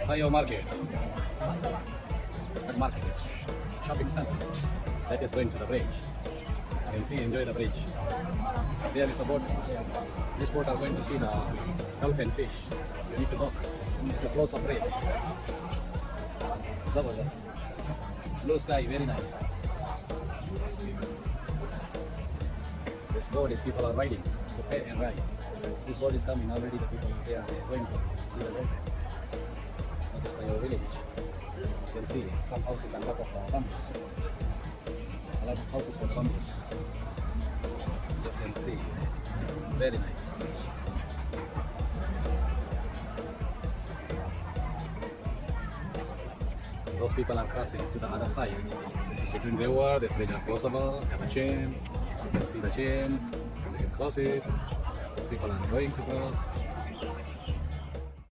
Tayo Market. That market is shopping center. That is going to the bridge. You can see, enjoy the bridge. There is a boat. This boat are going to see the dolphin fish. You need to look. It's a close-up bridge. Zabardast. Blue sky, very nice. This boat is people are riding to pay and ride. This boat is coming already. The people there are going to see the boat. That is the village. You can see some houses and a lot of bamboos. A lot of houses for bamboos. You can see. Very nice. Those people are crossing to the other side. Between river, the bridge are crossable, have a chain. You can see the chain, they can cross it. Those people are going to cross.